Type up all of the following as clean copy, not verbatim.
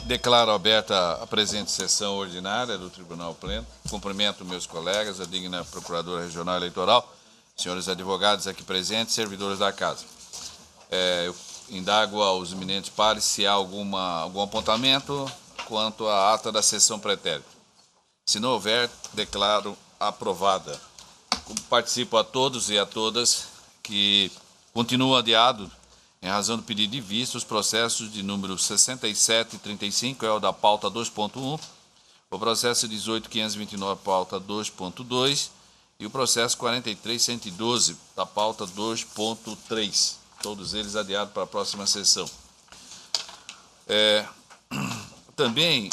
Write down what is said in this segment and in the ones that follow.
Declaro aberta a presente sessão ordinária do Tribunal Pleno. Cumprimento meus colegas, a digna Procuradora Regional Eleitoral, senhores advogados aqui presentes, servidores da Casa. Eu indago aos eminentes pares se há algum apontamento quanto à ata da sessão pretérita. Se não houver, declaro aprovada. Participo a todos e a todas que continuam adiado em razão do pedido de vista, os processos de número 6735, é o da pauta 2.1, o processo 18.529, pauta 2.2, e o processo 43.112, da pauta 2.3. Todos eles adiados para a próxima sessão. Também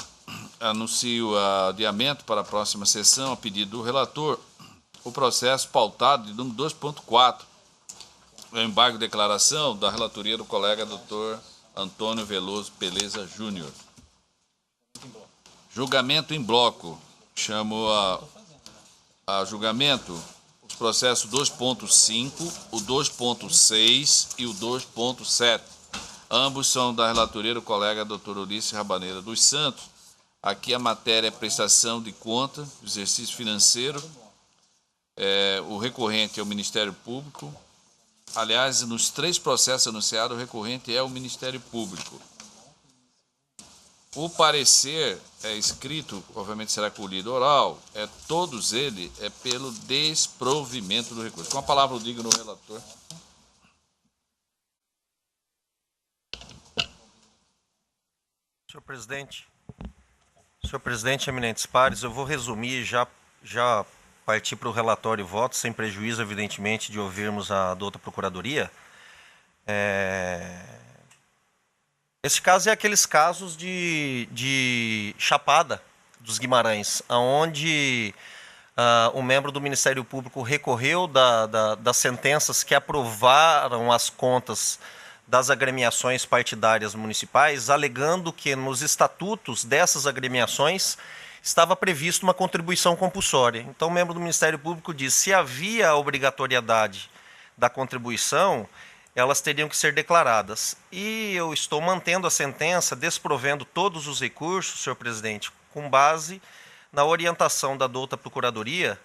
anuncio adiamento para a próxima sessão, a pedido do relator, o processo pautado de número 2.4, o embargo de declaração da relatoria do colega Dr. Antônio Veloso Peleza Júnior. Julgamento em bloco. Chamo a julgamento os processos 2.5, o 2.6 e o 2.7. Ambos são da relatoria do colega Dr. Ulisses Rabaneira dos Santos. Aqui a matéria é prestação de conta, exercício financeiro. O recorrente é o Ministério Público. Aliás, nos 3 processos anunciados, o recorrente é o Ministério Público. O parecer é escrito, obviamente será colhido oral, todos eles pelo desprovimento do recurso. Com a palavra eu digo no relator. Senhor presidente, eminentes pares, eu vou resumir e já partir para o relatório e voto, sem prejuízo, evidentemente, de ouvirmos a douta Procuradoria. Esse caso é aqueles casos de Chapada dos Guimarães, onde o membro do Ministério Público recorreu das sentenças que aprovaram as contas das agremiações partidárias municipais, alegando que nos estatutos dessas agremiações estava previsto uma contribuição compulsória. Então, o membro do Ministério Público disse que se havia a obrigatoriedade da contribuição, elas teriam que ser declaradas. E eu estou mantendo a sentença, desprovendo todos os recursos, senhor presidente, com base na orientação da douta Procuradoria,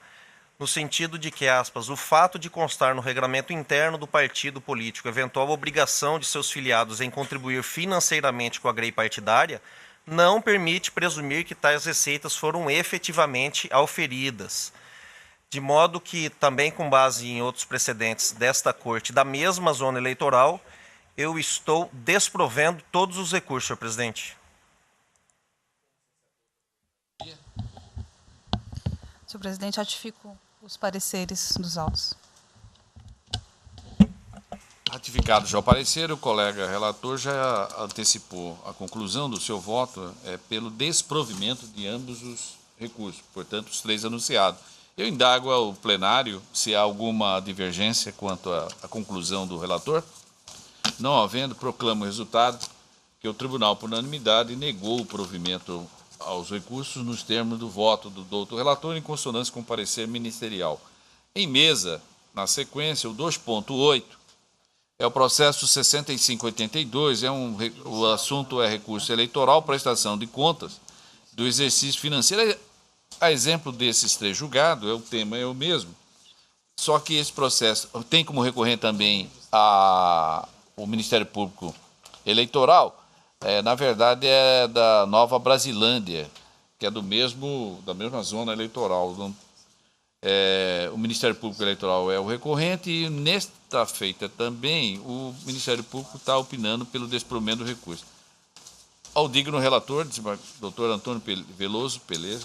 no sentido de que, aspas, o fato de constar no regramento interno do partido político eventual obrigação de seus filiados em contribuir financeiramente com a grei partidária não permite presumir que tais receitas foram efetivamente auferidas. De modo que, também com base em outros precedentes desta Corte, da mesma zona eleitoral, eu estou desprovendo todos os recursos, senhor presidente. Senhor presidente, ratifico os pareceres dos autos. Ratificado já o parecer, o colega relator já antecipou a conclusão do seu voto pelo desprovimento de ambos os recursos, portanto, os 3 anunciados. Eu indago ao plenário se há alguma divergência quanto à conclusão do relator. Não havendo, proclamo o resultado que o tribunal, por unanimidade, negou o provimento aos recursos nos termos do voto do doutor relator, em consonância com o parecer ministerial. Em mesa, na sequência, o 2.8, é o processo 6582, o assunto é recurso eleitoral, prestação de contas do exercício financeiro. A exemplo desses 3 julgados, o tema é o mesmo, só que esse processo tem como recorrente também o Ministério Público Eleitoral, na verdade é da Nova Brasilândia, que é da mesma zona eleitoral. O Ministério Público Eleitoral é o recorrente e, nesta feita também, o Ministério Público está opinando pelo desprovimento do recurso. Ao digno relator, doutor Antônio Veloso Peleza.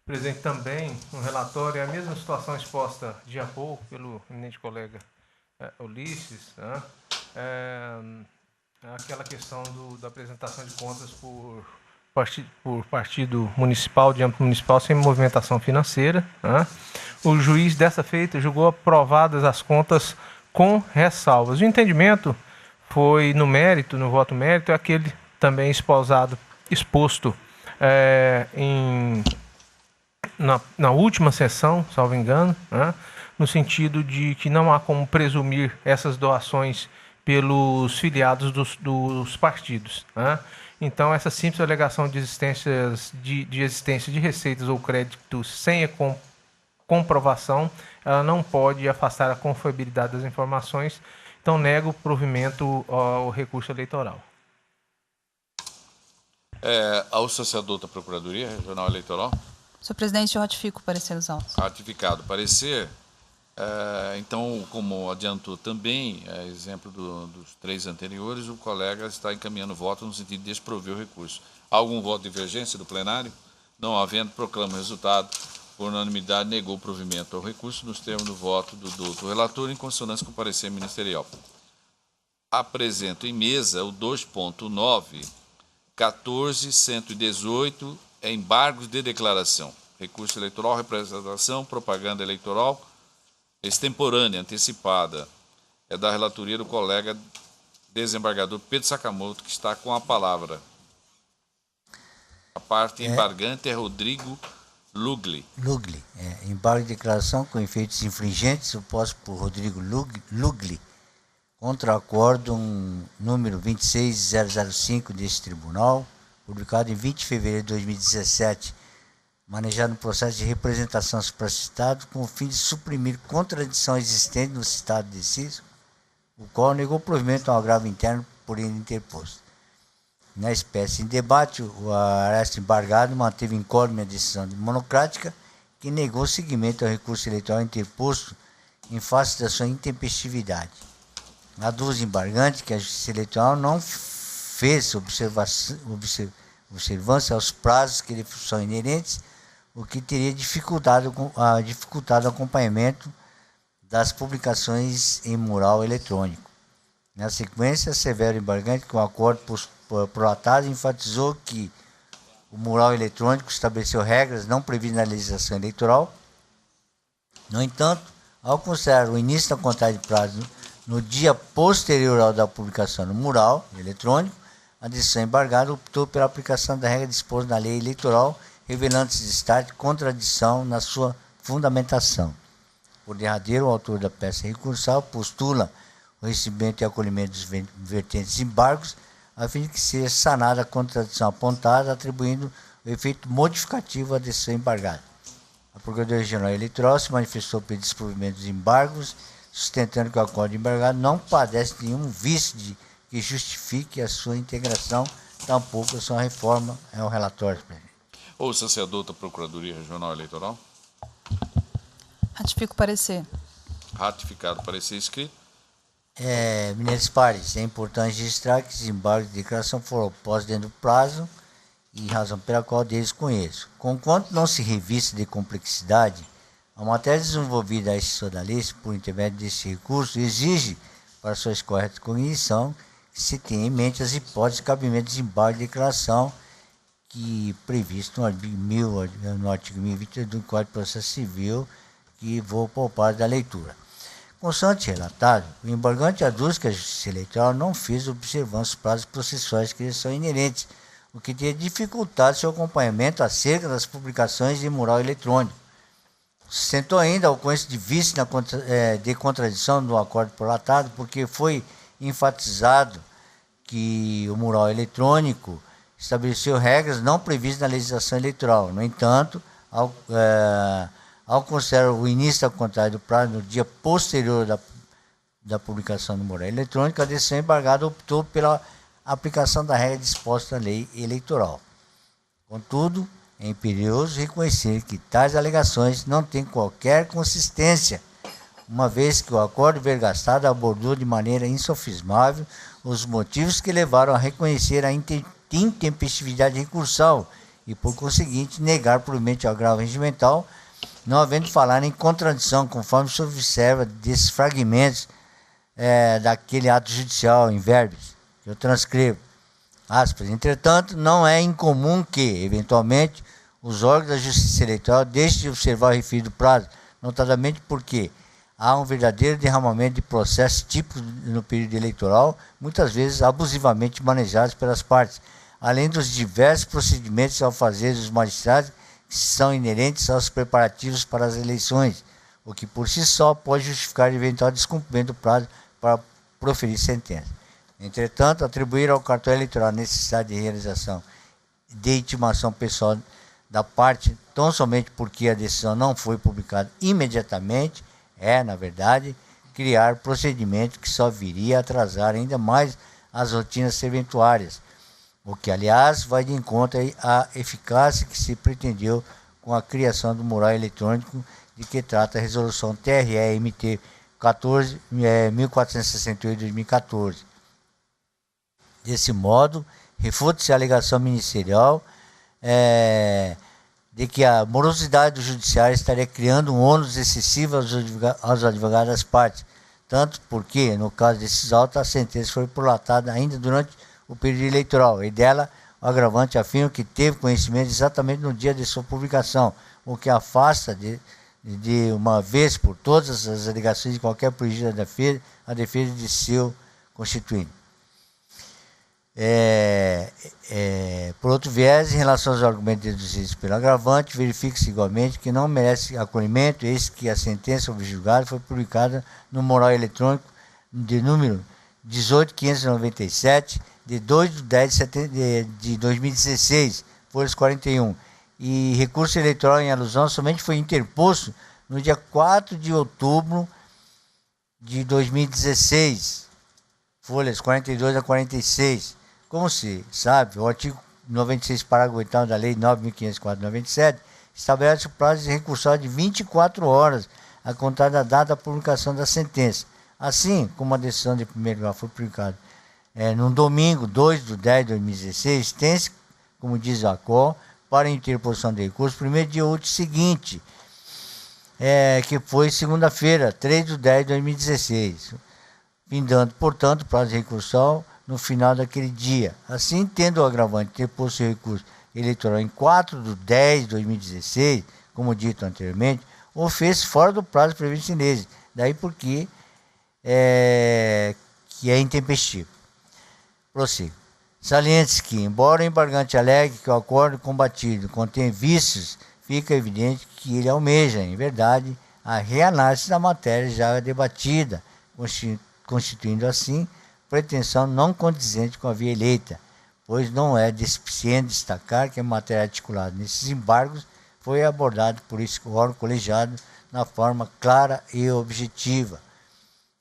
Presidente, também no relatório é a mesma situação exposta de há pouco pelo eminente colega Ulisses, né? Aquela questão da apresentação de contas por partido municipal, de âmbito municipal, sem movimentação financeira, né? O juiz, dessa feita, julgou aprovadas as contas com ressalvas. O entendimento foi no voto mérito, é aquele também exposto na última sessão, salvo engano, né, no sentido de que não há como presumir essas doações pelos filiados dos partidos, né? Então, essa simples alegação de existência de receitas ou créditos sem a comprovação, ela não pode afastar a confiabilidade das informações, então nego o provimento ao recurso eleitoral. Ao Sociedade da Procuradoria Regional Eleitoral. Senhor presidente, eu ratifico o parecer dos autos. Ratificado o parecer. Então, como adiantou também, exemplo dos 3 anteriores, o colega está encaminhando voto no sentido de desprover o recurso. Há algum voto de divergência do plenário? Não havendo, proclama o resultado. Por unanimidade, negou o provimento ao recurso nos termos do voto do doutor relator, em consonância com o parecer ministerial. Apresento em mesa o 2.9, 14.118, embargos de declaração. Recurso eleitoral, representação, propaganda eleitoral, extemporânea, antecipada. É da relatoria do colega desembargador Pedro Sakamoto, que está com a palavra. A parte embargante é Rodrigo Lugli. Embargo de declaração com efeitos infringentes, suposto por Rodrigo Lugli, contra o acórdão número 26005 deste tribunal, publicado em 20 de fevereiro de 2017, manejado no processo de representação supracitado, com o fim de suprimir contradição existente no citado deciso, o qual negou provimento ao agravo interno por ele interposto. Na espécie em debate, o aresto embargado manteve incólume a decisão monocrática, que negou seguimento ao recurso eleitoral interposto em face da sua intempestividade. Aduz embargante que a Justiça Eleitoral não fez observância aos prazos que lhe são inerentes, o que teria dificultado o acompanhamento das publicações em mural eletrônico. Na sequência, severo embargante, com o acordo prolatado, enfatizou que o mural eletrônico estabeleceu regras não previstas na legislação eleitoral. No entanto, ao considerar o início da contagem de prazo no dia posterior ao da publicação no mural eletrônico, a decisão embargada optou pela aplicação da regra disposta na lei eleitoral, revelando-se de estar contradição na sua fundamentação. Por derradeiro, o autor da peça recursal postula o recebimento e acolhimento dos vertentes embargos, a fim de que seja sanada a contradição apontada, atribuindo o efeito modificativo à decisão embargada. A Procuradoria Regional Eleitoral se manifestou pelo desprovimento dos embargos, sustentando que o acordo embargado não padece de nenhum vício que justifique a sua integração, tampouco a sua reforma. É o relatório, presidente. Ouça se adota a Procuradoria Regional Eleitoral. Ratifico o parecer. Ratificado o parecer escrito. Ministros pares, é importante registrar que os embargos de declaração foram postos dentro do prazo e razão pela qual deles conheço. Conquanto não se revista de complexidade, a matéria desenvolvida a exceção da lei, por intermédio desse recurso, exige, para sua correta cognição, que se tenha em mente as hipóteses de cabimento de embargo de declaração que previsto no artigo 1022 do Código de Processo Civil, que vou poupar da leitura. Constante relatado, o embargante aduz que a Justiça Eleitoral não fez observância dos prazos processuais que lhes são inerentes, o que teria dificultado seu acompanhamento acerca das publicações de mural eletrônico. Sustentou ainda o ocorrência de vício de contradição do acordo prolatado, porque foi enfatizado que o mural eletrônico estabeleceu regras não previstas na legislação eleitoral. No entanto, ao considerar o início da contagem do prazo no dia posterior da publicação do mural eletrônico, a decisão embargada optou pela aplicação da regra disposta na lei eleitoral. Contudo, é imperioso reconhecer que tais alegações não têm qualquer consistência, uma vez que o acordo vergastado abordou de maneira insofismável os motivos que levaram a reconhecer a intempestividade recursal e, por conseguinte, negar provimento ao agravo regimental, não havendo falar em contradição, conforme se observa desses fragmentos daquele ato judicial em verbis, que eu transcrevo. Aspas. Entretanto, não é incomum que, eventualmente, os órgãos da Justiça Eleitoral deixem de observar o referido prazo, notadamente porque há um verdadeiro derramamento de processos típicos no período eleitoral, muitas vezes abusivamente manejados pelas partes, além dos diversos procedimentos ao fazer dos magistrados que são inerentes aos preparativos para as eleições, o que por si só pode justificar eventual descumprimento do prazo para proferir sentença. Entretanto, atribuir ao cartório eleitoral a necessidade de realização de intimação pessoal da parte, tão somente porque a decisão não foi publicada imediatamente, na verdade, criar procedimento que só viria a atrasar ainda mais as rotinas serventuárias, o que, aliás, vai de encontro à eficácia que se pretendeu com a criação do mural eletrônico de que trata a resolução TRE-MT 1468/2014. Desse modo, refuta-se a alegação ministerial de que a morosidade do judiciário estaria criando um ônus excessivo aos advogados das partes, tanto porque, no caso desses autos, a sentença foi prolatada ainda durante o período eleitoral, e dela o agravante afirma que teve conhecimento exatamente no dia de sua publicação, o que afasta de uma vez por todas as alegações de qualquer prejuízo à defesa de seu constituinte. Por outro viés, em relação aos argumentos deduzidos pelo agravante, verifica-se igualmente que não merece acolhimento, eis que a sentença sobre o julgado foi publicada no mural eletrônico de número 18.597, de 2/10 de 2016, folhas 41, e recurso eleitoral em alusão somente foi interposto no dia 4 de outubro de 2016, folhas 42 a 46. Como se sabe, o artigo 96, parágrafo 8º da Lei 9.504/97, estabelece o prazo de recursal de 24 horas a contar da data da publicação da sentença. Assim como a decisão de primeiro grau foi publicada no domingo 2/10/2016, tem-se, como diz a ACO, para a interposição de recurso, primeiro dia útil seguinte, que foi segunda-feira, 3/10/2016, findando, portanto, o prazo de recursal no final daquele dia. Assim, tendo o agravante interposto seu recurso eleitoral em 4/10/2016, como dito anteriormente, o fez fora do prazo previsto em lei, daí porque que é intempestivo. Prossigo. Saliente-se que, embora o embargante alegue que o acordo combatido contém vícios, fica evidente que ele almeja, em verdade, a reanálise da matéria já debatida, constituindo assim pretensão não condizente com a via eleita, pois não é deficiente destacar que a matéria articulada nesses embargos foi abordada por esse órgão colegiado na forma clara e objetiva.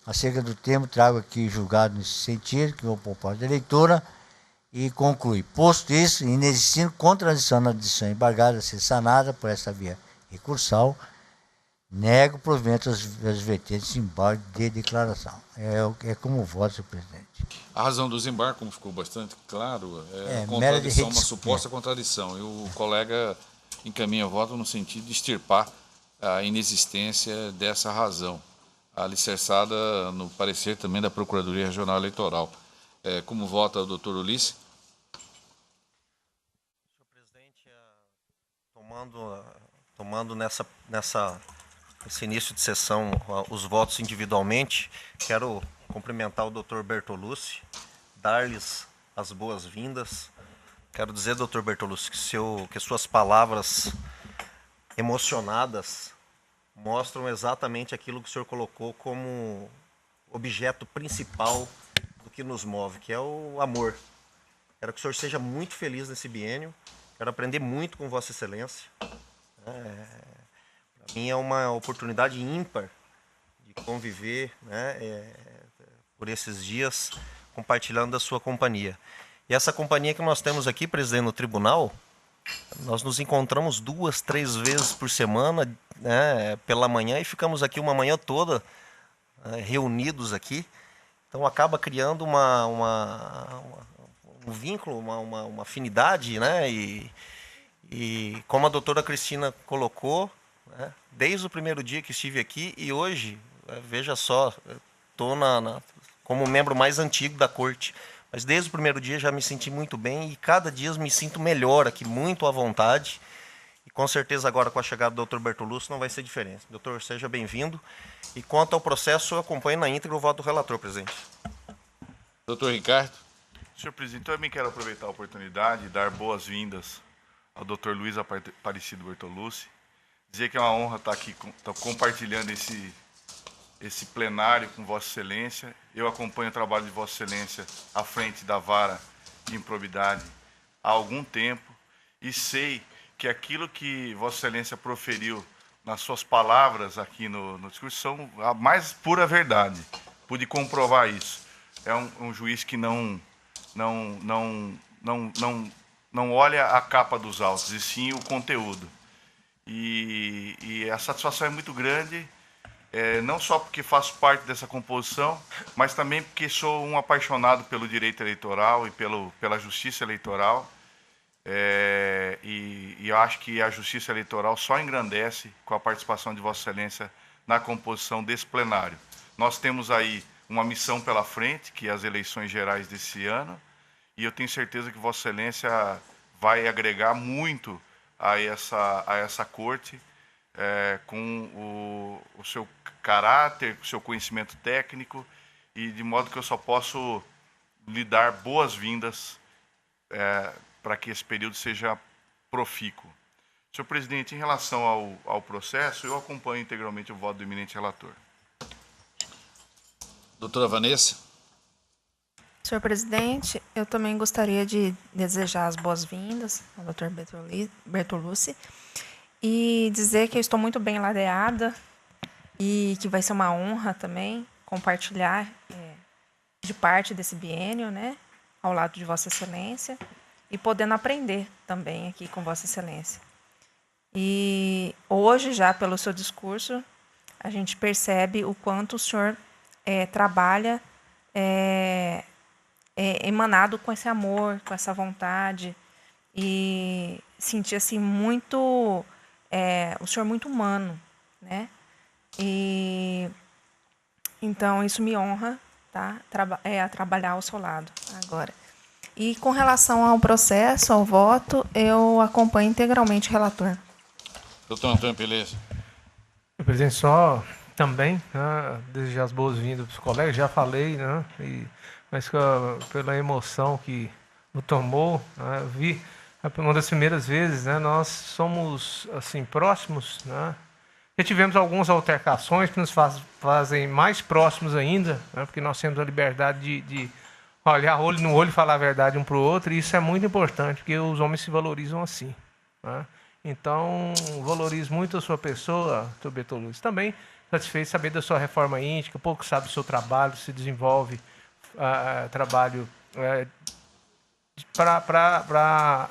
Acerca do tema, trago aqui julgado nesse sentido, que vou propor da leitura, e conclui. Posto isso, inexistindo contradição na decisão embargada a ser sanada por essa via recursal, nego provimento às vertentes de embargo de declaração. É como voto, senhor presidente. A razão do desembarque, como ficou bastante claro, contradição, uma suposta contradição. E o colega encaminha voto no sentido de extirpar a inexistência dessa razão, alicerçada no parecer também da Procuradoria Regional Eleitoral. Como vota o doutor Ulisses? Senhor presidente, tomando nesse início de sessão os votos individualmente, quero cumprimentar o doutor Bertolucci, dar-lhes as boas-vindas. Quero dizer, doutor Bertolucci, que suas palavras emocionadas mostram exatamente aquilo que o senhor colocou como objeto principal do que nos move, que é o amor. Quero que o senhor seja muito feliz nesse biênio, quero aprender muito com Vossa Excelência. Para mim é uma oportunidade ímpar de conviver, por esses dias, compartilhando da sua companhia. E essa companhia que nós temos aqui, presidente, no tribunal, nós nos encontramos 2, 3 vezes por semana, pela manhã, e ficamos aqui uma manhã toda reunidos aqui. Então acaba criando um vínculo, uma afinidade, e como a doutora Cristina colocou, desde o primeiro dia que estive aqui, e hoje, veja só, estou como membro mais antigo da corte, mas desde o primeiro dia já me senti muito bem, e cada dia me sinto melhor aqui, muito à vontade. E Com certeza agora com a chegada do Dr. Bertolucci não vai ser diferente. Doutor, seja bem-vindo. E quanto ao processo, eu acompanho na íntegra o voto do relator, presidente. Doutor Ricardo. Senhor presidente, eu também quero aproveitar a oportunidade e dar boas-vindas ao Dr. Luiz Aparecido Bertolucci. Dizer que é uma honra estar aqui compartilhando esse plenário com Vossa Excelência. Eu acompanho o trabalho de Vossa Excelência à frente da Vara de Improbidade há algum tempo e sei que aquilo que Vossa Excelência proferiu nas suas palavras aqui no discurso são a mais pura verdade. Pude comprovar isso. É um juiz que não olha a capa dos autos, e sim o conteúdo. E a satisfação é muito grande, não só porque faço parte dessa composição, mas também porque sou um apaixonado pelo direito eleitoral e pela justiça eleitoral. E eu acho que a justiça eleitoral só engrandece com a participação de Vossa Excelência na composição desse plenário. Nós temos aí uma missão pela frente, que é as eleições gerais desse ano, e eu tenho certeza que Vossa Excelência vai agregar muito a essa corte, com o seu caráter, com o seu conhecimento técnico, e de modo que eu só posso lhe dar boas-vindas para que esse período seja profícuo. Senhor presidente, em relação ao processo, eu acompanho integralmente o voto do eminente relator. Doutora Vanessa. Senhor presidente, eu também gostaria de desejar as boas-vindas ao Dr. Bertolucci e dizer que eu estou muito bem ladeada e que vai ser uma honra também compartilhar de parte desse biênio, né, ao lado de Vossa Excelência, e podendo aprender também aqui com Vossa Excelência. E hoje, já pelo seu discurso, a gente percebe o quanto o senhor trabalha emanado com esse amor, com essa vontade, e sentir assim muito o senhor muito humano, né? E então isso me honra, tá? A trabalhar ao seu lado agora. E com relação ao processo, ao voto, eu acompanho integralmente o relator. Doutor Antônio Peleza. Presidente, só também, né, desejar as boas-vindas para os colegas, já falei, né, mas pela emoção que me tomou, né, vi uma das primeiras vezes, né, nós somos assim próximos, né, já tivemos algumas altercações que nos fazem mais próximos ainda, né, porque nós temos a liberdade de olhar olho no olho e falar a verdade um para o outro, e isso é muito importante, porque os homens se valorizam assim, né? Então, valorizo muito a sua pessoa, Dr. Bertolucci. Também satisfeito de saber da sua reforma íntima, pouco sabe do seu trabalho, se desenvolve trabalho para,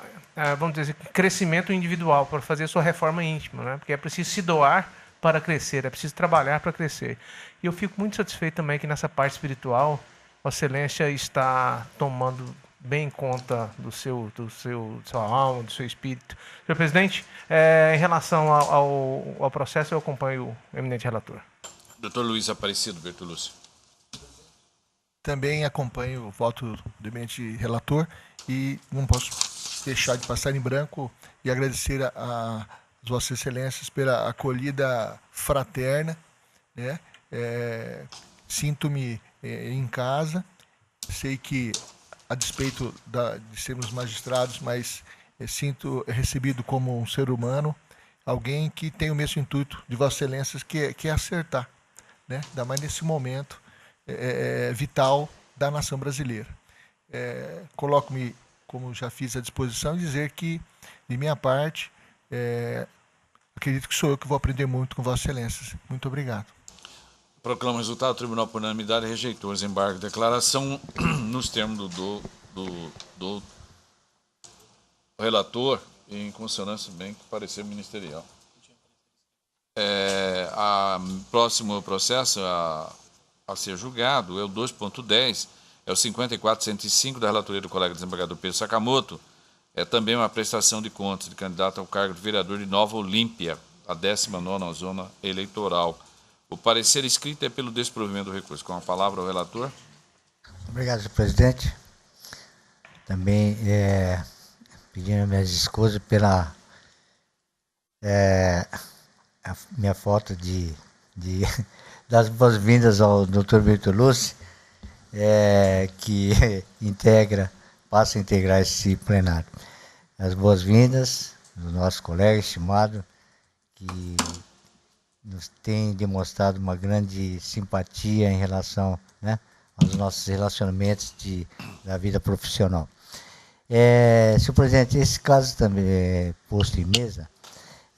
vamos dizer, crescimento individual, para fazer a sua reforma íntima, né? Porque é preciso se doar para crescer, é preciso trabalhar para crescer. E eu fico muito satisfeito também que nessa parte espiritual, Vossa Excelência está tomando bem conta da sua alma, do seu espírito. Senhor presidente, em relação ao processo, eu acompanho o eminente relator. Doutor Luiz Aparecido Bertolucci. Também acompanho o voto do eminente relator e não posso deixar de passar em branco e agradecer a Vossas Excelências pela acolhida fraterna, né? Sinto-me em casa, sei que a despeito de sermos magistrados, mas sinto recebido como um ser humano, alguém que tem o mesmo intuito de Vossas Excelências, que é acertar, né? Ainda mais nesse momento vital da nação brasileira. Coloco-me, como já fiz, à disposição e dizer que, de minha parte, acredito que sou eu que vou aprender muito com Vossas Excelências. Muito obrigado. Proclama o resultado. O Tribunal, por unanimidade, rejeitou o desembargo de declaração nos termos do relator, em consonância bem com o parecer ministerial. O próximo processo a ser julgado é o 2.10, é o 54.105 da relatoria do colega desembargador Pedro Sakamoto. É também uma prestação de contas de candidato ao cargo de vereador de Nova Olímpia, a 19ª zona eleitoral. O parecer escrito é pelo desprovimento do recurso. Com a palavra o relator. Obrigado, senhor presidente. Também pedindo minhas desculpas pela a minha foto das boas-vindas ao Dr. Bertolucci, que passa a integrar esse plenário. As boas-vindas do nosso colega estimado, que nos tem demonstrado uma grande simpatia em relação, né, aos nossos relacionamentos da vida profissional. Senhor presidente, esse caso também posto em mesa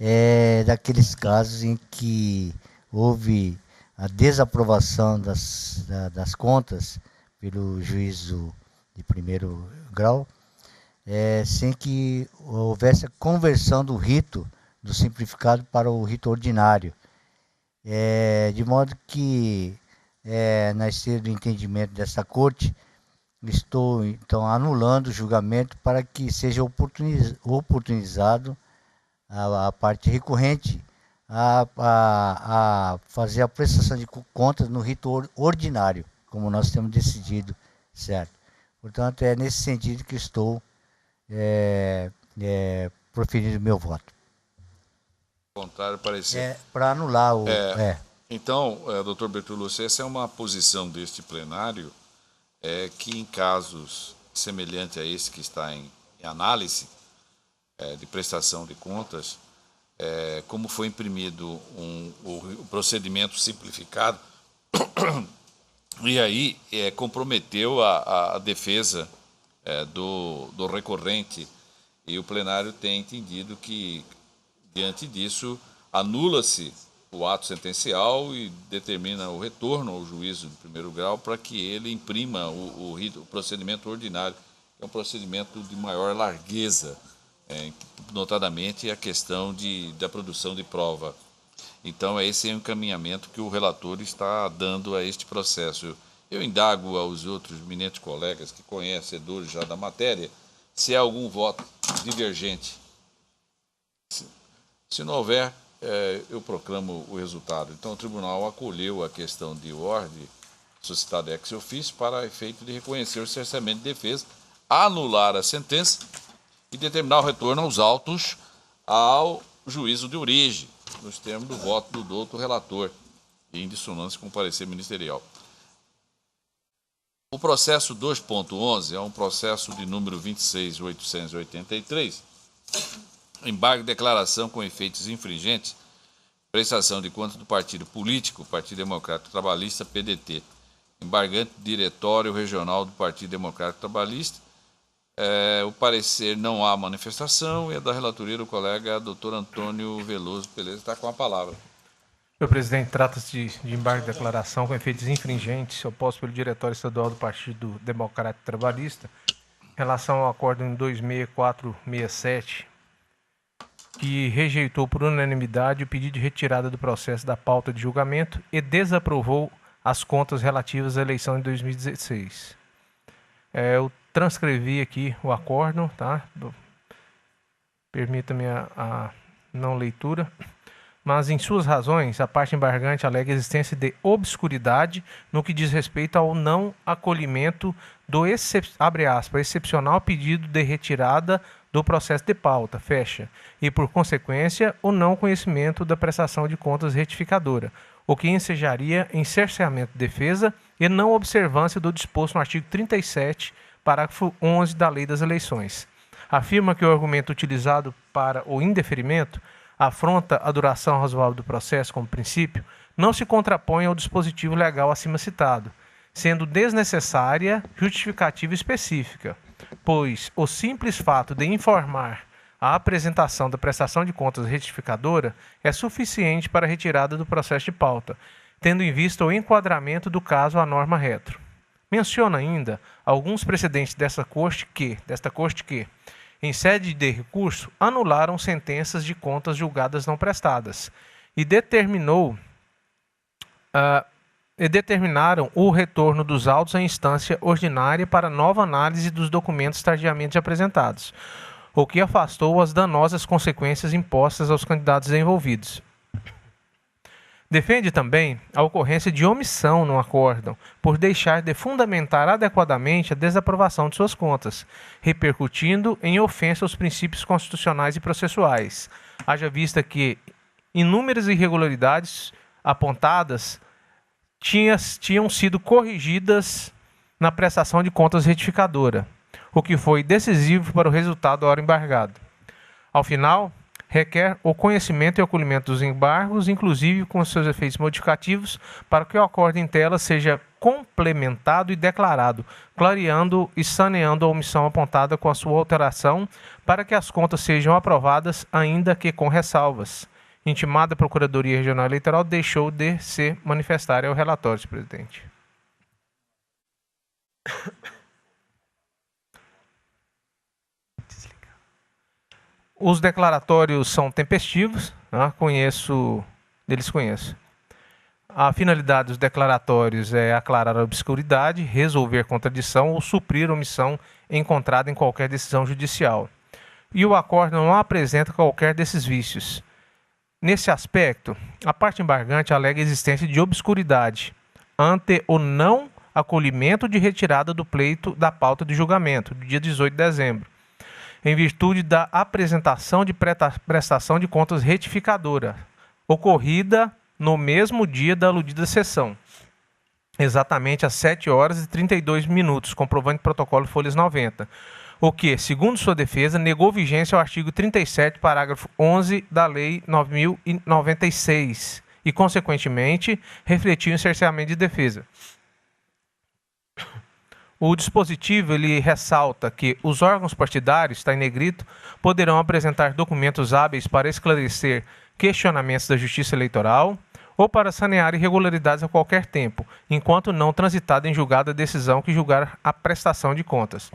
é daqueles casos em que houve a desaprovação das contas pelo juízo de primeiro grau, sem que houvesse a conversão do rito do simplificado para o rito ordinário, de modo que, na esteira do entendimento dessa corte, estou então anulando o julgamento para que seja oportunizado a parte recorrente a fazer a prestação de contas no rito ordinário, como nós temos decidido, certo? Portanto, é nesse sentido que estou proferindo meu voto. Contrário, parecer. Para anular o... Então, doutor Bertolucci, essa é uma posição deste plenário que em casos semelhantes a esse que está em análise de prestação de contas, como foi imprimido o procedimento simplificado, e aí comprometeu a defesa do recorrente, e o plenário tem entendido que, diante disso, anula-se o ato sentencial e determina o retorno ao juízo de primeiro grau para que ele imprima o procedimento ordinário, que é um procedimento de maior largueza, notadamente a questão da produção de prova. Então, esse é o encaminhamento que o relator está dando a este processo. Eu indago aos outros eminentes colegas que conhecedores já da matéria se há algum voto divergente. Se não houver, eu proclamo o resultado. Então, o tribunal acolheu a questão de ordem suscitada ex officio para efeito de reconhecer o cerceamento de defesa, anular a sentença e determinar o retorno aos autos ao juízo de origem, nos termos do voto do doutor relator, e em dissonância com o parecer ministerial. O processo 2.11 é um processo de número 26.883, embargo de declaração com efeitos infringentes, prestação de contas do partido político, Partido Democrático Trabalhista, PDT, embargante diretório regional do Partido Democrático Trabalhista. O parecer não há manifestação, e é da relatoria do colega Dr. Antônio Veloso Peleza. Está com a palavra. Senhor presidente, trata-se de embargo de declaração com efeitos infringentes oposto pelo Diretório Estadual do Partido Democrático Trabalhista em relação ao acórdão 26467, que rejeitou por unanimidade o pedido de retirada do processo da pauta de julgamento e desaprovou as contas relativas à eleição de 2016. Eu transcrevi aqui o acórdão, tá? Permita-me a não leitura. Mas, em suas razões, a parte embargante alega a existência de obscuridade no que diz respeito ao não acolhimento do abre aspas, excepcional pedido de retirada do processo de pauta, fecha, e, por consequência, o não conhecimento da prestação de contas retificadora, o que ensejaria em cerceamento de defesa e não observância do disposto no artigo 37, parágrafo 11 da Lei das Eleições. Afirma que o argumento utilizado para o indeferimento afronta a duração razoável do processo como princípio, não se contrapõe ao dispositivo legal acima citado, sendo desnecessária justificativa específica, pois o simples fato de informar a apresentação da prestação de contas retificadora é suficiente para a retirada do processo de pauta, tendo em vista o enquadramento do caso à norma retro. Menciona ainda alguns precedentes desta corte que, em sede de recurso, anularam sentenças de contas julgadas não prestadas e determinaram o retorno dos autos à instância ordinária para nova análise dos documentos tardiamente apresentados, o que afastou as danosas consequências impostas aos candidatos envolvidos. Defende também a ocorrência de omissão no acórdão, por deixar de fundamentar adequadamente a desaprovação de suas contas, repercutindo em ofensa aos princípios constitucionais e processuais, haja vista que inúmeras irregularidades apontadas tinham sido corrigidas na prestação de contas retificadora, o que foi decisivo para o resultado da hora embargado. Ao final, requer o conhecimento e acolhimento dos embargos, inclusive com seus efeitos modificativos, para que o acordo em tela seja complementado e declarado, clareando e saneando a omissão apontada com a sua alteração, para que as contas sejam aprovadas, ainda que com ressalvas. Intimada a Procuradoria Regional Eleitoral, deixou de se manifestar. É o relatório, senhor presidente. Os declaratórios são tempestivos, né? Conheço. A finalidade dos declaratórios é aclarar a obscuridade, resolver contradição ou suprir omissão encontrada em qualquer decisão judicial. E o acordo não apresenta qualquer desses vícios. Nesse aspecto, a parte embargante alega a existência de obscuridade ante o não acolhimento de retirada do pleito da pauta de julgamento, do dia 18 de dezembro, em virtude da apresentação de prestação de contas retificadora, ocorrida no mesmo dia da aludida sessão, exatamente às 7 horas e 32 minutos, comprovante protocolo folhas 90, o que, segundo sua defesa, negou vigência ao artigo 37, parágrafo 11 da Lei 9.096 e, consequentemente, refletiu em cerceamento de defesa. O dispositivo ele ressalta que os órgãos partidários, está em negrito, poderão apresentar documentos hábeis para esclarecer questionamentos da Justiça Eleitoral ou para sanear irregularidades a qualquer tempo, enquanto não transitada em julgado a decisão que julgar a prestação de contas.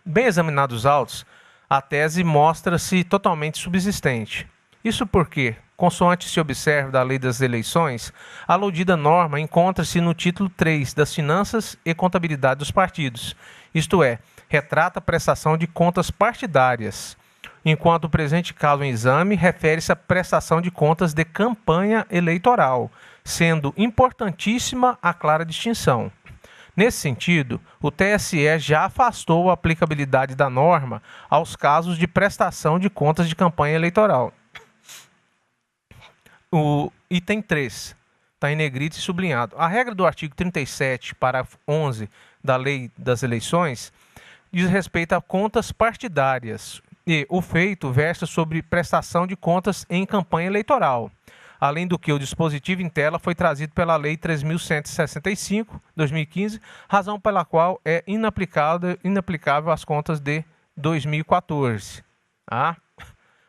Bem examinados os autos, a tese mostra-se totalmente subsistente. Isso porque, consoante se observa da Lei das Eleições, a aludida norma encontra-se no título 3 das Finanças e Contabilidade dos Partidos, isto é, retrata a prestação de contas partidárias, enquanto o presente caso em exame refere-se à prestação de contas de campanha eleitoral, sendo importantíssima a clara distinção. Nesse sentido, o TSE já afastou a aplicabilidade da norma aos casos de prestação de contas de campanha eleitoral. O item 3 está em negrito e sublinhado. A regra do artigo 37, parágrafo 11 da Lei das Eleições diz respeito a contas partidárias e o feito versa sobre prestação de contas em campanha eleitoral. Além do que o dispositivo em tela foi trazido pela Lei 3.165, 2015, razão pela qual é inaplicável às contas de 2014. Ah,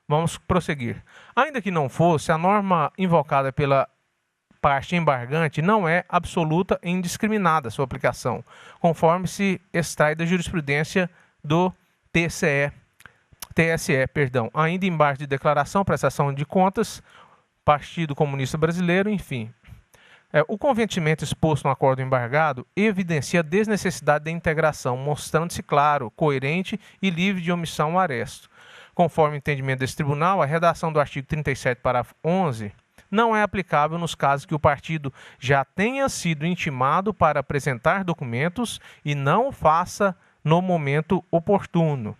vamos prosseguir. Ainda que não fosse, a norma invocada pela parte embargante não é absoluta e indiscriminada sua aplicação, conforme se extrai da jurisprudência do TSE, ainda em base de declaração, prestação de contas, Partido Comunista Brasileiro, enfim. O convencimento exposto no acordo embargado evidencia a desnecessidade da integração, mostrando-se claro, coerente e livre de omissão ou aresto. Conforme o entendimento desse tribunal, a redação do artigo 37, parágrafo 11, não é aplicável nos casos que o partido já tenha sido intimado para apresentar documentos e não o faça no momento oportuno.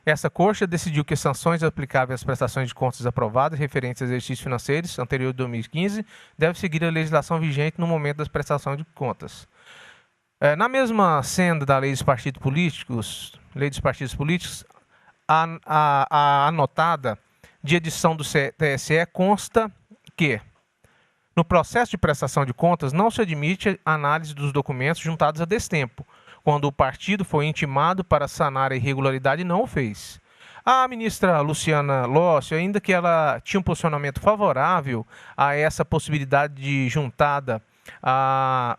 Essa Corte decidiu que sanções aplicáveis às prestações de contas aprovadas referentes a exercícios financeiros anterior a 2015 devem seguir a legislação vigente no momento das prestações de contas. Na mesma senda da Lei dos Partidos Políticos, a anotada de edição do TSE consta que, no processo de prestação de contas, não se admite a análise dos documentos juntados a destempo, quando o partido foi intimado para sanar a irregularidade, não o fez. A ministra Luciana Lócio, ainda que ela tinha um posicionamento favorável a essa possibilidade de juntada a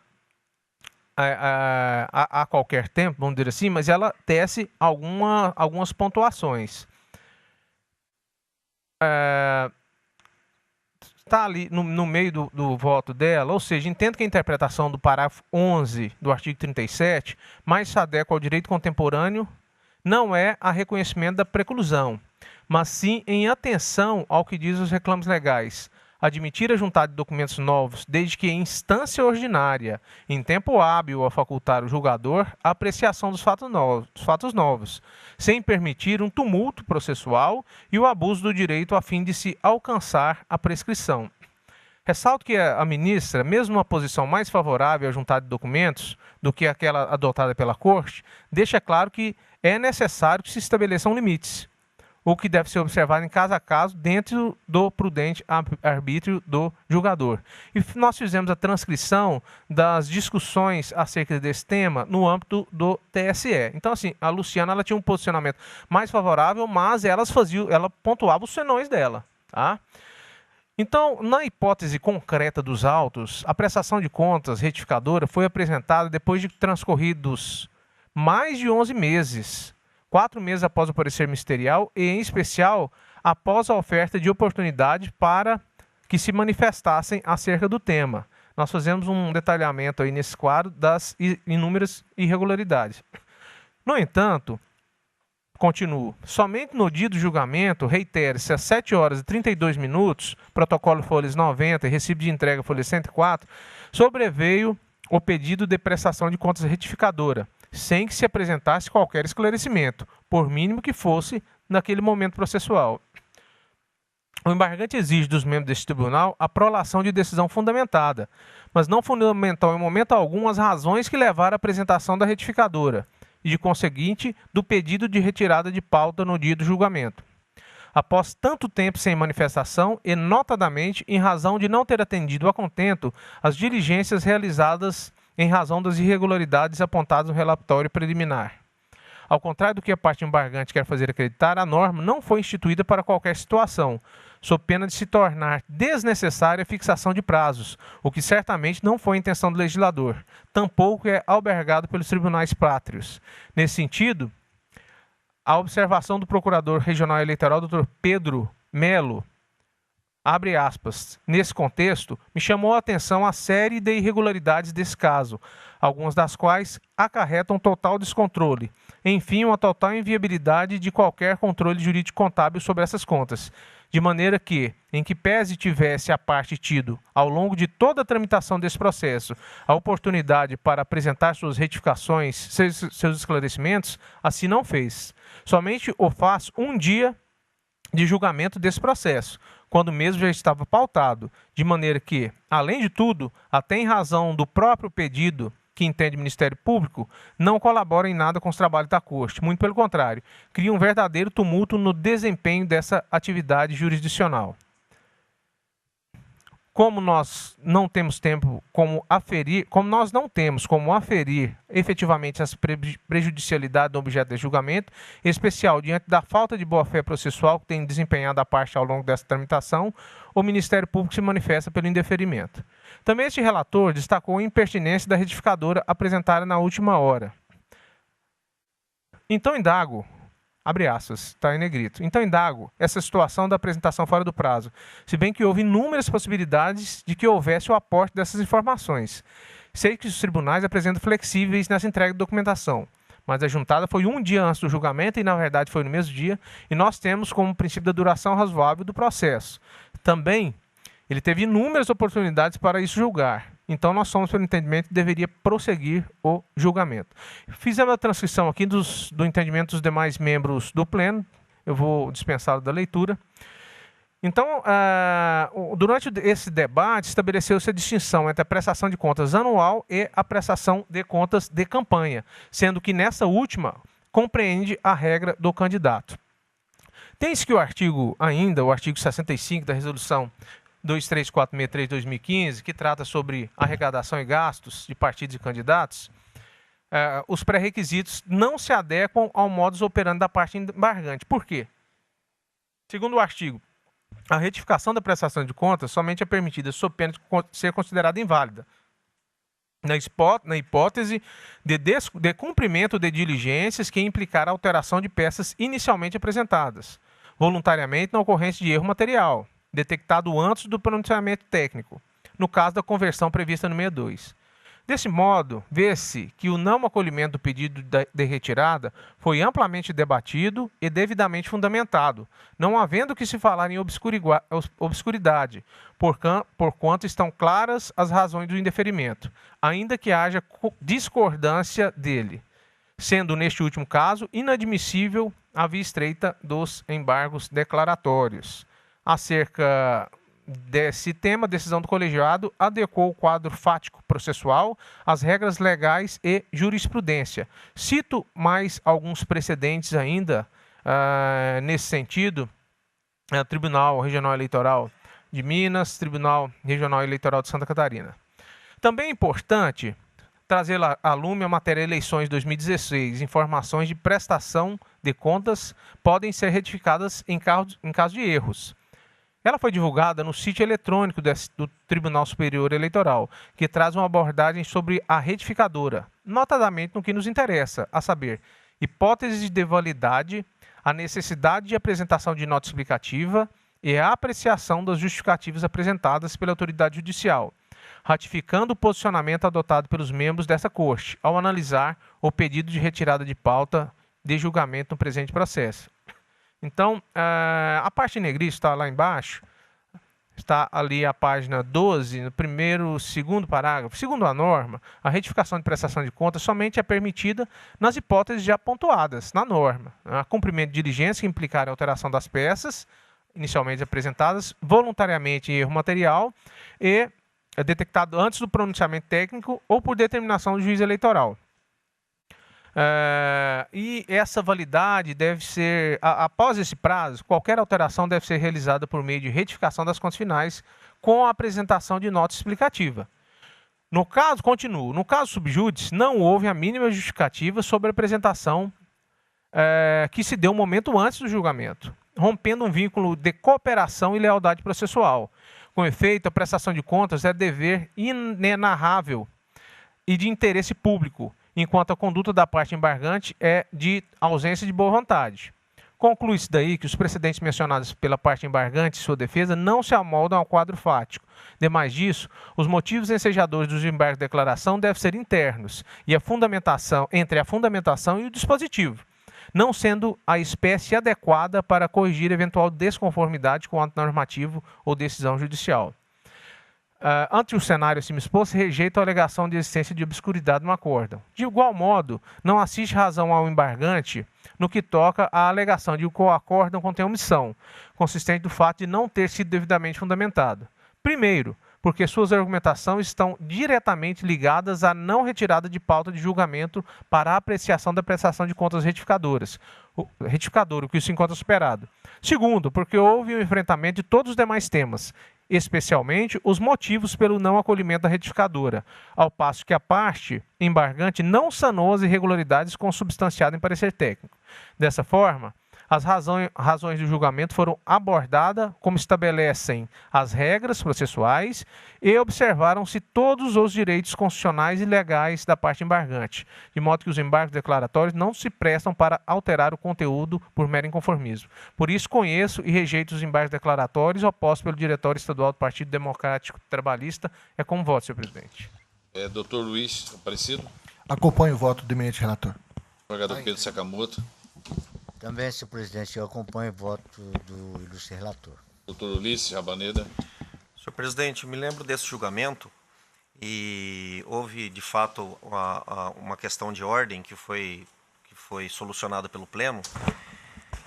qualquer tempo, vamos dizer assim, mas ela tece algumas pontuações. Está ali no meio do voto dela, ou seja, entendo que a interpretação do parágrafo 11 do artigo 37 mais se adequa ao direito contemporâneo, não é a reconhecimento da preclusão, mas sim em atenção ao que diz os reclamos legais, admitir a juntada de documentos novos, desde que em instância ordinária, em tempo hábil a facultar o julgador a apreciação dos fatos novos, sem permitir um tumulto processual e o abuso do direito a fim de se alcançar a prescrição. Ressalto que a ministra, mesmo uma posição mais favorável à juntada de documentos do que aquela adotada pela Corte, deixa claro que é necessário que se estabeleçam limites, o que deve ser observado em caso a caso dentro do prudente arbítrio do julgador. E nós fizemos a transcrição das discussões acerca desse tema no âmbito do TSE. Então, assim, a Luciana ela tinha um posicionamento mais favorável, mas ela pontuava os senões dela, tá? Então, na hipótese concreta dos autos, a prestação de contas retificadora foi apresentada depois de transcorridos mais de 11 meses, 4 meses após o parecer ministerial e, em especial, após a oferta de oportunidade para que se manifestassem acerca do tema. Nós fazemos um detalhamento aí nesse quadro das inúmeras irregularidades. No entanto, continuo. Somente no dia do julgamento, reitere-se às 7 horas e 32 minutos, protocolo folhas 90 e recibo de entrega folha 104, sobreveio o pedido de prestação de contas retificadora, sem que se apresentasse qualquer esclarecimento, por mínimo que fosse naquele momento processual. O embargante exige dos membros deste tribunal a prolação de decisão fundamentada, mas não fundamentou em momento algum as razões que levaram à apresentação da retificadora, e, de conseguinte, do pedido de retirada de pauta no dia do julgamento. Após tanto tempo sem manifestação e, notadamente, em razão de não ter atendido a contento as diligências realizadas em razão das irregularidades apontadas no relatório preliminar. Ao contrário do que a parte embargante quer fazer acreditar, a norma não foi instituída para qualquer situação, sob pena de se tornar desnecessária a fixação de prazos, o que certamente não foi a intenção do legislador, tampouco é albergado pelos tribunais pátrios. Nesse sentido, a observação do Procurador Regional Eleitoral, Dr. Pedro Melo, abre aspas, nesse contexto, me chamou a atenção a série de irregularidades desse caso, algumas das quais acarretam total descontrole, enfim, uma total inviabilidade de qualquer controle jurídico-contábil sobre essas contas, de maneira que, em que pese tivesse a parte tido, ao longo de toda a tramitação desse processo, a oportunidade para apresentar suas retificações, seus esclarecimentos, assim não fez. Somente o faz um dia de julgamento desse processo, quando mesmo já estava pautado, de maneira que, além de tudo, até em razão do próprio pedido que entende o Ministério Público, não colabora em nada com os trabalhos da Corte. Muito pelo contrário, cria um verdadeiro tumulto no desempenho dessa atividade jurisdicional. Como nós não temos como aferir efetivamente as prejudicialidades do objeto de julgamento, em especial diante da falta de boa-fé processual que tem desempenhado a parte ao longo dessa tramitação, o Ministério Público se manifesta pelo indeferimento. Também este relator destacou a impertinência da retificadora apresentada na última hora. Então indago, abre aspas, está em negrito. Então indago essa situação da apresentação fora do prazo, se bem que houve inúmeras possibilidades de que houvesse o aporte dessas informações. Sei que os tribunais apresentam flexíveis nessa entrega de documentação, mas a juntada foi um dia antes do julgamento e, na verdade, foi no mesmo dia, e nós temos como princípio da duração razoável do processo. Também, ele teve inúmeras oportunidades para isso julgar. Então, nós somos, pelo entendimento, que deveria prosseguir o julgamento. Fizemos a transcrição aqui do entendimento dos demais membros do Pleno. Eu vou dispensá-lo da leitura. Então, durante esse debate, estabeleceu-se a distinção entre a prestação de contas anual e a prestação de contas de campanha, sendo que nessa última compreende a regra do candidato. Tem-se que o artigo 65 da Resolução 23463/2015, que trata sobre arrecadação e gastos de partidos e candidatos, os pré-requisitos não se adequam ao modus operandi da parte embargante. Por quê? Segundo o artigo, a retificação da prestação de contas somente é permitida sob pena de ser considerada inválida, na hipótese de cumprimento de diligências que implicar a alteração de peças inicialmente apresentadas, voluntariamente na ocorrência de erro material, detectado antes do pronunciamento técnico, no caso da conversão prevista no 62. Desse modo, vê-se que o não acolhimento do pedido de retirada foi amplamente debatido e devidamente fundamentado, não havendo que se falar em obscuridade, porquanto estão claras as razões do indeferimento, ainda que haja discordância dele, sendo, neste último caso, inadmissível a via estreita dos embargos declaratórios. Acerca desse tema, a decisão do colegiado adequou o quadro fático processual às regras legais e jurisprudência. Cito mais alguns precedentes ainda nesse sentido: Tribunal Regional Eleitoral de Minas, Tribunal Regional Eleitoral de Santa Catarina. Também é importante trazer à lume a matéria Eleições 2016. Informações de prestação de contas podem ser retificadas em caso de erros. Ela foi divulgada no sítio eletrônico do Tribunal Superior Eleitoral, que traz uma abordagem sobre a retificadora, notadamente no que nos interessa, a saber, hipóteses de validade, a necessidade de apresentação de nota explicativa e a apreciação das justificativas apresentadas pela autoridade judicial, ratificando o posicionamento adotado pelos membros dessa corte, ao analisar o pedido de retirada de pauta de julgamento no presente processo. Então, a parte em negrito está lá embaixo, está ali a página 12, no segundo parágrafo. Segundo a norma, a retificação de prestação de contas somente é permitida nas hipóteses já pontuadas na norma. Cumprimento de diligência que implicar a alteração das peças inicialmente apresentadas, voluntariamente em erro material e detectado antes do pronunciamento técnico ou por determinação do juiz eleitoral. E essa validade deve ser, após esse prazo, qualquer alteração deve ser realizada por meio de retificação das contas finais com a apresentação de nota explicativa. No caso, continuo, no caso subjúdice, não houve a mínima justificativa sobre a apresentação que se deu um momento antes do julgamento, rompendo um vínculo de cooperação e lealdade processual. Com efeito, a prestação de contas é dever inenarrável e de interesse público, enquanto a conduta da parte embargante é de ausência de boa vontade. Conclui-se daí que os precedentes mencionados pela parte embargante e sua defesa não se amoldam ao quadro fático. Demais disso, os motivos ensejadores dos embargos de declaração devem ser internos e entre a fundamentação e o dispositivo, não sendo a espécie adequada para corrigir eventual desconformidade com o ato normativo ou decisão judicial. Ante o cenário acima exposto, rejeita a alegação de existência de obscuridade no acórdão. De igual modo, não assiste razão ao embargante no que toca à alegação de que o acórdão contém omissão, consistente do fato de não ter sido devidamente fundamentado. Primeiro, porque suas argumentações estão diretamente ligadas à não retirada de pauta de julgamento para a apreciação da prestação de contas retificadoras, o que se encontra superado. Segundo, porque houve um enfrentamento de todos os demais temas, especialmente os motivos pelo não acolhimento da retificadora, ao passo que a parte embargante não sanou as irregularidades consubstanciadas em parecer técnico. Dessa forma, as razões do julgamento foram abordadas como estabelecem as regras processuais e observaram-se todos os direitos constitucionais e legais da parte embargante, de modo que os embargos declaratórios não se prestam para alterar o conteúdo por mero inconformismo. Por isso, conheço e rejeito os embargos declaratórios opostos pelo Diretório Estadual do Partido Democrático Trabalhista. É com voto, senhor presidente. Doutor Luiz Aparecido. Acompanho o voto do eminente relator. Procurador Pedro Sakamoto. Também, senhor presidente, eu acompanho o voto do ilustre relator. Doutor Ulisses Rabaneda. Senhor presidente, me lembro desse julgamento e houve, de fato, uma questão de ordem que foi solucionada pelo Pleno.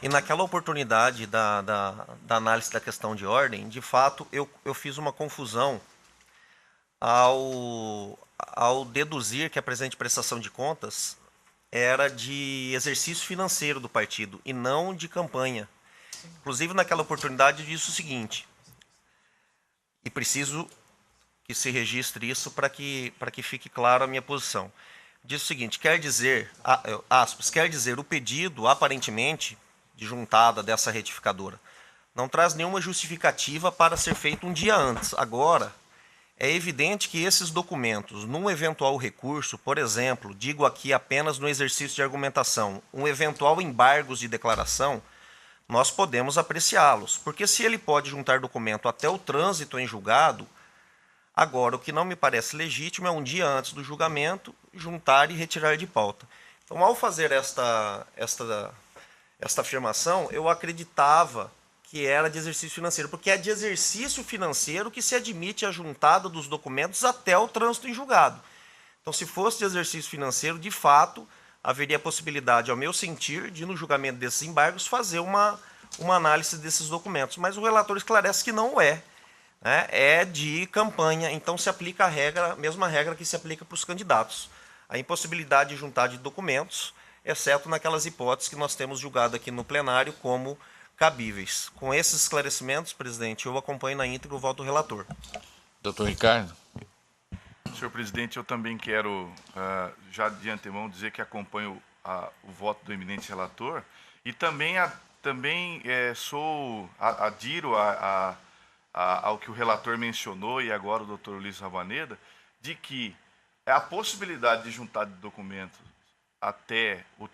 E naquela oportunidade da análise da questão de ordem, de fato, eu fiz uma confusão ao deduzir que a presente prestação de contas era de exercício financeiro do partido e não de campanha. Inclusive, naquela oportunidade, eu disse o seguinte, e preciso que se registre isso para que fique claro a minha posição. Diz o seguinte, quer dizer, aspas, quer dizer, o pedido, aparentemente, de juntada dessa retificadora, não traz nenhuma justificativa para ser feito um dia antes. Agora, é evidente que esses documentos, num eventual recurso, por exemplo, digo aqui apenas no exercício de argumentação, um eventual embargos de declaração, nós podemos apreciá-los, porque se ele pode juntar documento até o trânsito em julgado, Agora, o que não me parece legítimo é um dia antes do julgamento juntar e retirar de pauta. Então, ao fazer esta afirmação, eu acreditava que era de exercício financeiro, porque é de exercício financeiro que se admite a juntada dos documentos até o trânsito em julgado. Então, se fosse de exercício financeiro, de fato, haveria a possibilidade, ao meu sentir, de no julgamento desses embargos fazer uma análise desses documentos. Mas o relator esclarece que não é, né? É de campanha, então se aplica a mesma regra que se aplica para os candidatos. A impossibilidade de juntar de documentos, exceto naquelas hipóteses que nós temos julgado aqui no plenário como cabíveis. Com esses esclarecimentos, presidente, eu acompanho na íntegra o voto do relator. Doutor Ricardo. Senhor presidente, eu também quero, já de antemão, dizer que acompanho o voto do eminente relator e também, adiro ao que o relator mencionou e agora o doutor Ulisses Rabaneda, de que a possibilidade de juntar de documentos até o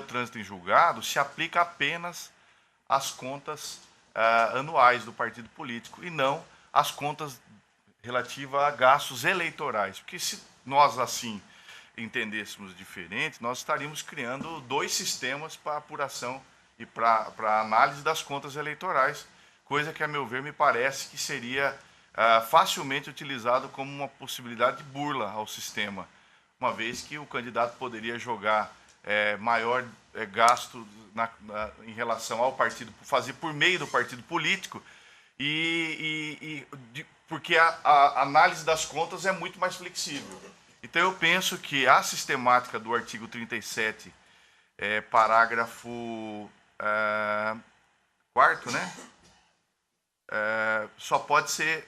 trânsito em julgado se aplica apenas às contas anuais do partido político e não às contas relativas a gastos eleitorais. Porque se nós assim entendêssemos diferente, nós estaríamos criando dois sistemas para apuração e para análise das contas eleitorais, coisa que, a meu ver, me parece que seria facilmente utilizado como uma possibilidade de burla ao sistema, uma vez que o candidato poderia jogar maior gasto em relação ao partido, fazer por meio do partido político, porque a análise das contas é muito mais flexível. Então, eu penso que a sistemática do artigo 37, parágrafo 4º, né? Só pode ser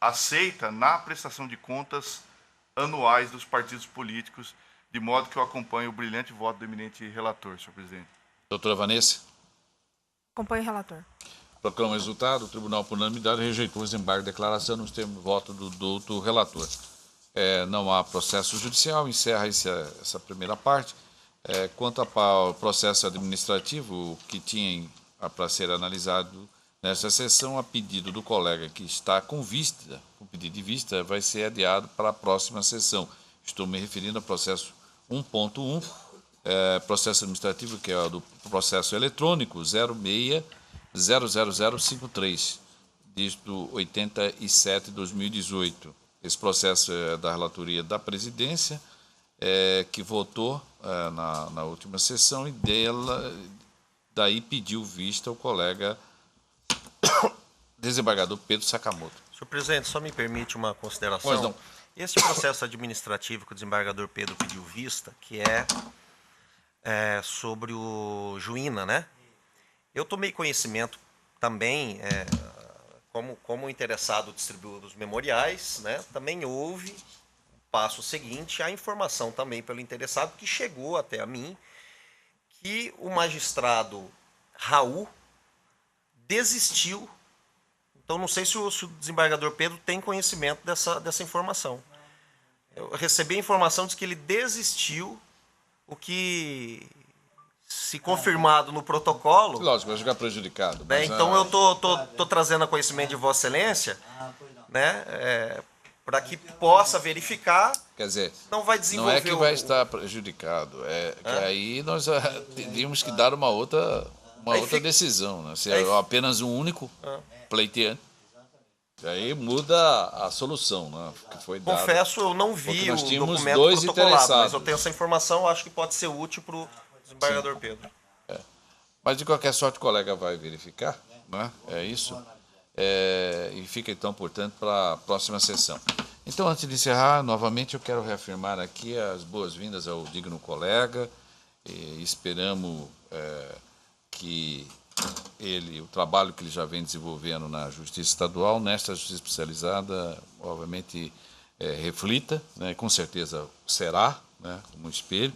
aceita na prestação de contas anuais dos partidos políticos, de modo que eu acompanho o brilhante voto do eminente relator, senhor presidente. Doutora Vanessa. Acompanho o relator. Proclama o resultado. O tribunal, por unanimidade, rejeitou o desembargo de declaração nos termos do voto do doutor relator. Não há processo judicial, encerra essa primeira parte. Quanto ao processo administrativo, que tinha para ser analisado nesta sessão, a pedido do colega que está com pedido de vista, vai ser adiado para a próxima sessão. Estou me referindo ao processo 1.1, processo administrativo, que é o do processo eletrônico 0600053, dígito 87/2018. Esse processo é da relatoria da presidência, que votou na última sessão, e daí pediu vista o colega desembargador Pedro Sakamoto. Senhor presidente, só me permite uma consideração. Pois não. Este processo administrativo que o desembargador Pedro pediu vista, que é sobre o Juína, né? Eu tomei conhecimento também, como interessado distribuidor dos memoriais, né? Também houve o passo seguinte, a informação também pelo interessado, que chegou até a mim, que o magistrado Raul desistiu. Então, não sei se o desembargador Pedro tem conhecimento dessa informação. Eu recebi a informação de que ele desistiu, o que, se confirmado no protocolo... Lógico, vai ficar prejudicado. Né, então, eu tô trazendo a conhecimento de Vossa Excelência, né, para que possa verificar. Quer dizer, não vai desenvolver. Não é que vai estar prejudicado, que aí nós teríamos que dar uma outra decisão, né? Se é apenas um único pleiteante, aí muda a solução, né? Que foi dada. Confesso, eu não vi nós o tínhamos documento dois protocolado, interessados. mas eu tenho essa informação, acho que pode ser útil para o desembargador Pedro. Mas, de qualquer sorte, o colega vai verificar, né? É isso. E fica, então, portanto, para a próxima sessão. Então, antes de encerrar, novamente, eu quero reafirmar aqui as boas-vindas ao digno colega. E esperamos que o trabalho que ele já vem desenvolvendo na Justiça Estadual, nesta Justiça Especializada, obviamente, reflita, né? Com certeza será, né? Como espelho,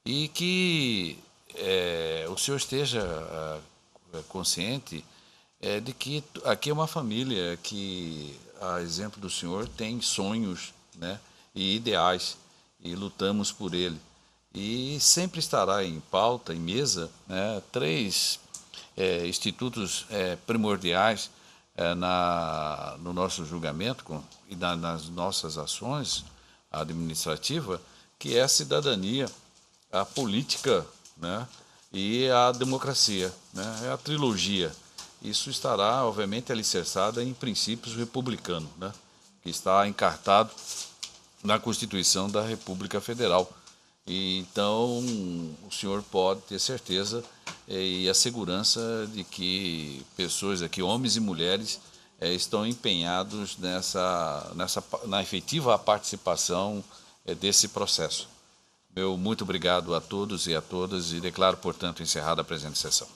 e que o senhor esteja consciente de que aqui é uma família que, a exemplo do senhor, tem sonhos, né? E ideais, e lutamos por ele. E sempre estará em pauta, em mesa, né? 3 institutos primordiais no nosso julgamento e nas nossas ações administrativas, que é a cidadania, a política, né, e a democracia, né, é a trilogia. Isso estará, obviamente, alicerçada em princípios republicanos, né, que está encartado na Constituição da República Federal. E, então, o senhor pode ter certeza e a segurança de que pessoas aqui, homens e mulheres, estão empenhados na efetiva participação desse processo. Meu muito obrigado a todos e a todas e declaro, portanto, encerrada a presente sessão.